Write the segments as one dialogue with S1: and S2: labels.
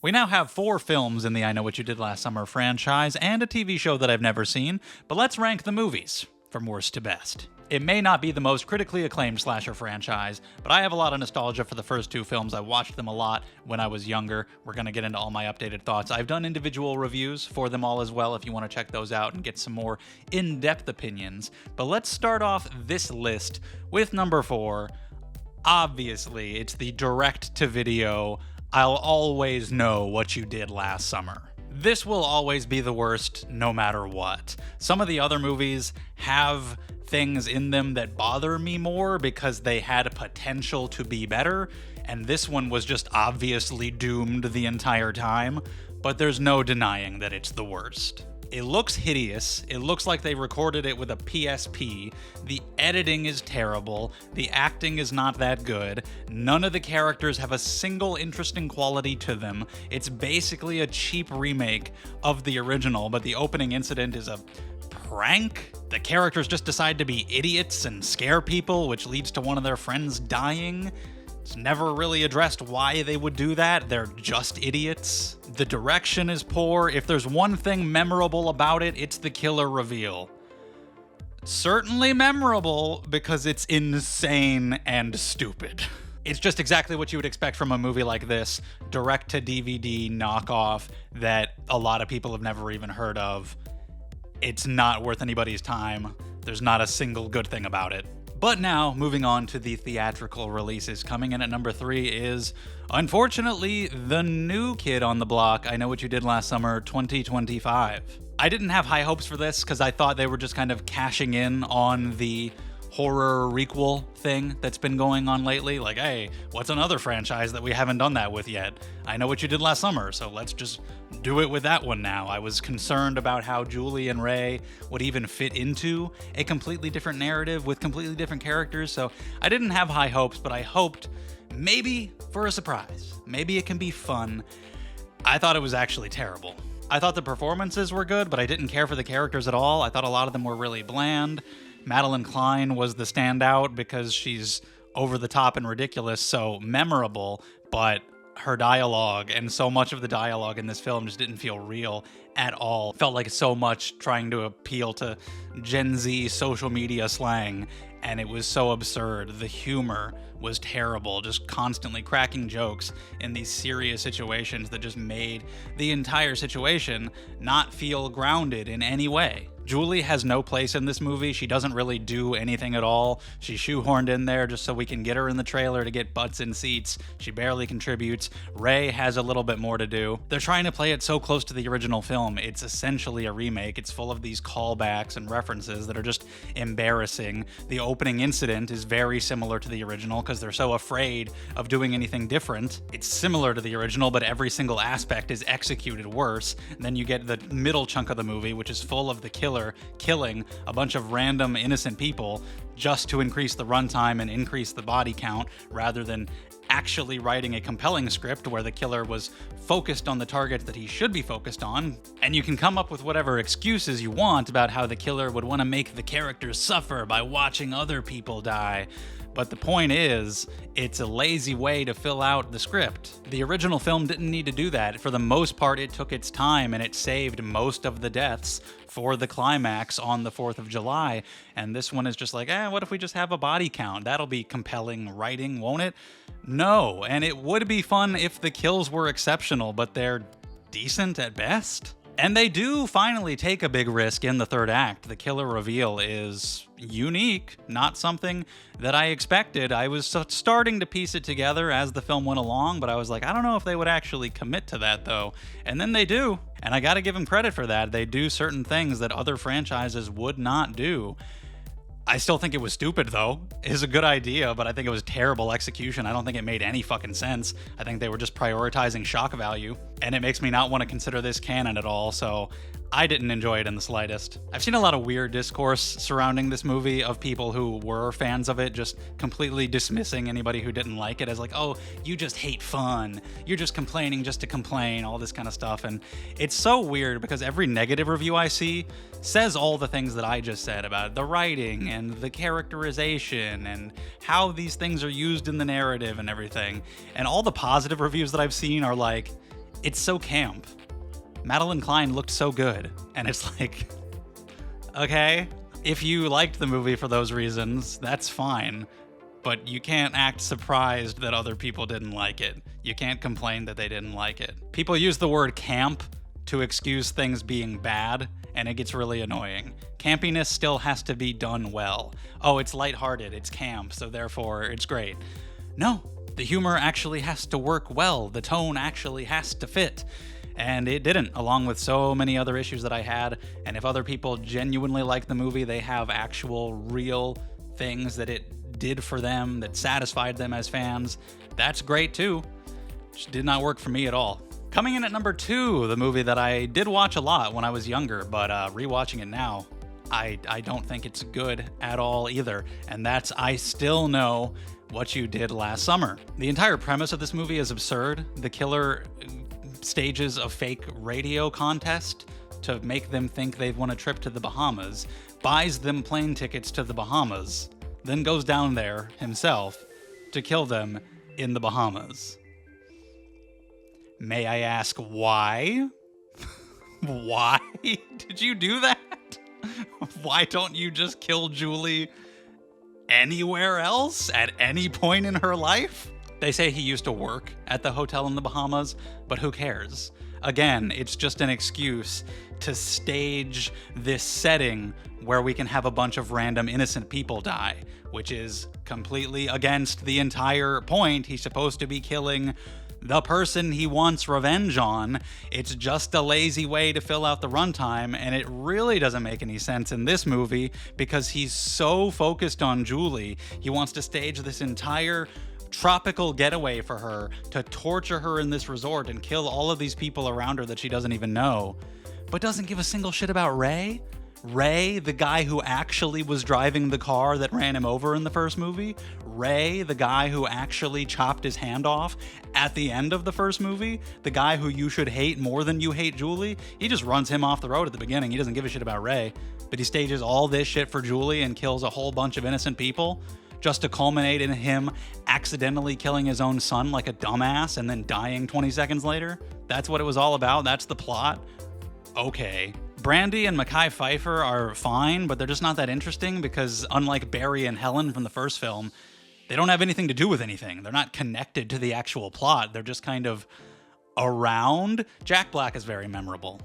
S1: We now have 4 films in the I Know What You Did Last Summer franchise and a TV show that I've never seen, but let's rank the movies from worst to best. It may not be the most critically acclaimed slasher franchise, but I have a lot of nostalgia for the first 2 films. I watched them a lot when I was younger. We're going to get into all my updated thoughts. I've done individual reviews for them all as well if you want to check those out and get some more in-depth opinions. But let's start off this list with number 4. Obviously, it's the direct-to-video I'll Always Know What You Did Last Summer. This will always be the worst no matter what. Some of the other movies have things in them that bother me more because they had potential to be better, and this one was just obviously doomed the entire time, but there's no denying that it's the worst. It looks hideous. It looks like they recorded it with a PSP. The editing is terrible. The acting is not that good. None of the characters have a single interesting quality to them. It's basically a cheap remake of the original, but the opening incident is a prank. The characters just decide to be idiots and scare people, which leads to one of their friends dying. It's never really addressed why they would do that. They're just idiots. The direction is poor. If there's one thing memorable about it, it's the killer reveal. Certainly memorable because it's insane and stupid. It's just exactly what you would expect from a movie like this, direct-to-DVD knockoff that a lot of people have never even heard of. It's not worth anybody's time. There's not a single good thing about it. But now, moving on to the theatrical releases, coming in at number 3 is, unfortunately, the new kid on the block, I Know What You Did Last Summer 2025. I didn't have high hopes for this because I thought they were just kind of cashing in on the horror requel thing that's been going on lately. Like, hey, what's another franchise that we haven't done that with yet? I Know What You Did Last Summer, so let's just do it with that one now. I was concerned about how Julie and Ray would even fit into a completely different narrative with completely different characters, so I didn't have high hopes, but I hoped maybe for a surprise. Maybe it can be fun. I thought it was actually terrible. I thought the performances were good, but I didn't care for the characters at all. I thought a lot of them were really bland. Madeline Klein was the standout because she's over the top and ridiculous, so memorable, but her dialogue and so much of the dialogue in this film just didn't feel real at all. Felt like so much trying to appeal to Gen Z social media slang, and it was so absurd. The humor was terrible, just constantly cracking jokes in these serious situations that just made the entire situation not feel grounded in any way. Julie has no place in this movie. She doesn't really do anything at all. She's shoehorned in there just so we can get her in the trailer to get butts in seats. She barely contributes. Ray has a little bit more to do. They're trying to play it so close to the original film. It's essentially a remake. It's full of these callbacks and references that are just embarrassing. The opening incident is very similar to the original because they're so afraid of doing anything different. It's similar to the original, but every single aspect is executed worse. And then you get the middle chunk of the movie, which is full of the killer killing a bunch of random innocent people just to increase the runtime and increase the body count rather than actually writing a compelling script where the killer was focused on the targets that he should be focused on. And you can come up with whatever excuses you want about how the killer would want to make the characters suffer by watching other people die. But the point is, it's a lazy way to fill out the script. The original film didn't need to do that. For the most part, it took its time and it saved most of the deaths for the climax on the 4th of July. And this one is just like, what if we just have a body count? That'll be compelling writing, won't it? No, and it would be fun if the kills were exceptional, but they're decent at best. And they do finally take a big risk in the third act. The killer reveal is unique, not something that I expected. I was starting to piece it together as the film went along, but I was like, I don't know if they would actually commit to that though. And then they do. And I gotta give them credit for that. They do certain things that other franchises would not do. I still think it was stupid, though. It's a good idea, but I think it was terrible execution. I don't think it made any fucking sense. I think they were just prioritizing shock value, and it makes me not want to consider this canon at all, so I didn't enjoy it in the slightest. I've seen a lot of weird discourse surrounding this movie of people who were fans of it just completely dismissing anybody who didn't like it as like, oh, you just hate fun. You're just complaining just to complain, all this kind of stuff. And it's so weird because every negative review I see says all the things that I just said about the writing and the characterization and how these things are used in the narrative and everything. And all the positive reviews that I've seen are like, It's so camp. Madeline Klein looked so good, and it's like, okay, if you liked the movie for those reasons, that's fine, but you can't act surprised that other people didn't like it. You can't complain that they didn't like it. People use the word camp to excuse things being bad, and it gets really annoying. Campiness still has to be done well. Oh, it's lighthearted, it's camp, so therefore it's great. No, the humor actually has to work well. The tone actually has to fit. And it didn't, along with so many other issues that I had. And if other people genuinely like the movie, they have actual, real things that it did for them, that satisfied them as fans, that's great too. Just did not work for me at all. Coming in at number 2, the movie that I did watch a lot when I was younger, but rewatching it now, I don't think it's good at all either. And that's I Still Know What You Did Last Summer. The entire premise of this movie is absurd. The killer stages a fake radio contest to make them think they've won a trip to the Bahamas, buys them plane tickets to the Bahamas, then goes down there himself to kill them in the Bahamas. May I ask why? Why did you do that? Why don't you just kill Julie anywhere else at any point in her life? They say he used to work at the hotel in the Bahamas, but who cares? Again, it's just an excuse to stage this setting where we can have a bunch of random innocent people die, which is completely against the entire point. He's supposed to be killing the person he wants revenge on. It's just a lazy way to fill out the runtime, and it really doesn't make any sense in this movie because he's so focused on Julie. He wants to stage this entire tropical getaway for her to torture her in this resort and kill all of these people around her that she doesn't even know, but doesn't give a single shit about Ray. Ray, the guy who actually was driving the car that ran him over in the first movie. Ray, the guy who actually chopped his hand off at the end of the first movie. The guy who you should hate more than you hate Julie. He just runs him off the road at the beginning. He doesn't give a shit about Ray, but he stages all this shit for Julie and kills a whole bunch of innocent people, just to culminate in him accidentally killing his own son like a dumbass and then dying 20 seconds later. That's what it was all about. That's the plot. Okay. Brandy and Mekhi Phifer are fine, but they're just not that interesting because unlike Barry and Helen from the first film, they don't have anything to do with anything. They're not connected to the actual plot. They're just kind of around. Jack Black is very memorable.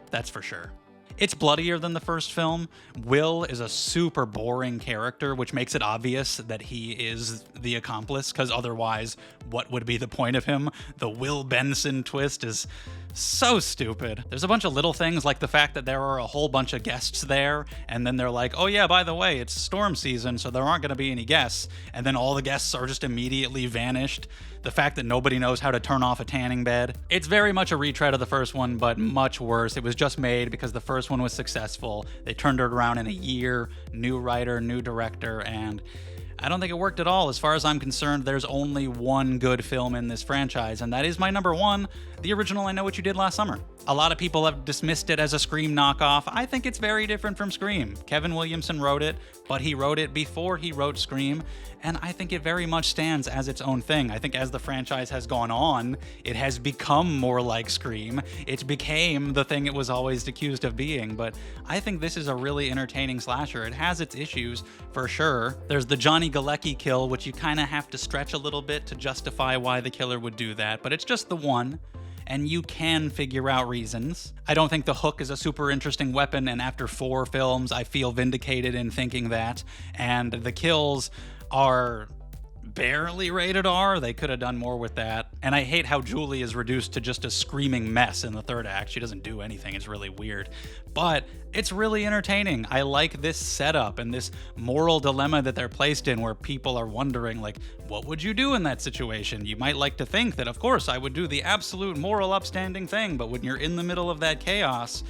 S1: That's for sure. It's bloodier than the first film. Will is a super boring character, which makes it obvious that he is the accomplice, because otherwise, what would be the point of him? The Will Benson twist is so stupid. There's a bunch of little things like the fact that there are a whole bunch of guests there, and then they're like, oh yeah, by the way, it's storm season, so there aren't going to be any guests, and then all the guests are just immediately vanished. The fact that nobody knows how to turn off a tanning bed. It's very much a retread of the first one, but much worse. It was just made because the first one was successful. They turned it around in a year, new writer, new director, and I don't think it worked at all. As far as I'm concerned, there's only one good film in this franchise, and that is my number 1, the original I Know What You Did Last Summer. A lot of people have dismissed it as a Scream knockoff. I think it's very different from Scream. Kevin Williamson wrote it, but he wrote it before he wrote Scream, and I think it very much stands as its own thing. I think as the franchise has gone on, it has become more like Scream. It became the thing it was always accused of being, but I think this is a really entertaining slasher. It has its issues, for sure. There's the Johnny Galecki kill, which you kind of have to stretch a little bit to justify why the killer would do that, but it's just the one, and you can figure out reasons. I don't think the hook is a super interesting weapon, and after 4 films, I feel vindicated in thinking that, and the kills are barely rated R. They could have done more with that. And I hate how Julie is reduced to just a screaming mess in the third act. She doesn't do anything. It's really weird. But it's really entertaining. I like this setup and this moral dilemma that they're placed in where people are wondering, like, what would you do in that situation? You might like to think that, of course, I would do the absolute moral upstanding thing, but when you're in the middle of that chaos,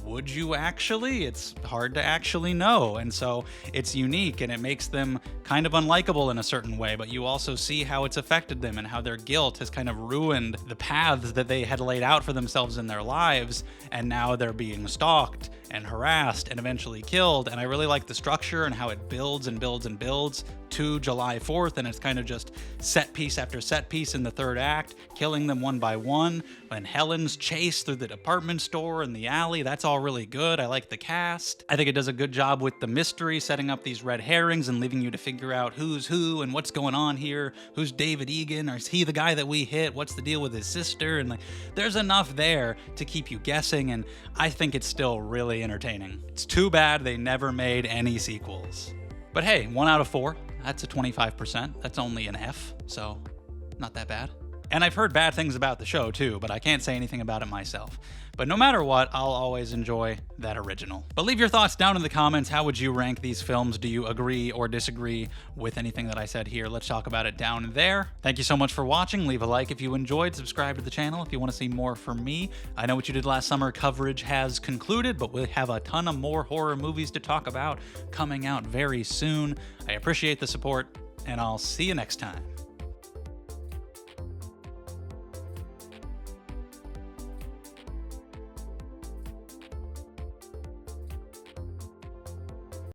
S1: would you actually? It's hard to actually know, and so it's unique, and it makes them kind of unlikable in a certain way, but you also see how it's affected them and how their guilt has kind of ruined the paths that they had laid out for themselves in their lives, and now they're being stalked, and harassed and eventually killed. And I really like the structure and how it builds and builds and builds to July 4th, and it's kind of just set piece after set piece in the third act, killing them one by one. And Helen's chase through the department store and the alley, that's all really good. I like the cast. I think it does a good job with the mystery, setting up these red herrings and leaving you to figure out who's who and what's going on here. Who's David Egan? Or is he the guy that we hit? What's the deal with his sister? And like, there's enough there to keep you guessing, and I think it's still really entertaining. It's too bad they never made any sequels. But hey, 1 out of 4. That's a 25%. That's only an F, so not that bad. And I've heard bad things about the show too, but I can't say anything about it myself. But no matter what, I'll always enjoy that original. But leave your thoughts down in the comments. How would you rank these films? Do you agree or disagree with anything that I said here? Let's talk about it down there. Thank you so much for watching. Leave a like if you enjoyed. Subscribe to the channel if you want to see more from me. I Know What You Did Last Summer coverage has concluded, but we have a ton of more horror movies to talk about coming out very soon. I appreciate the support, and I'll see you next time.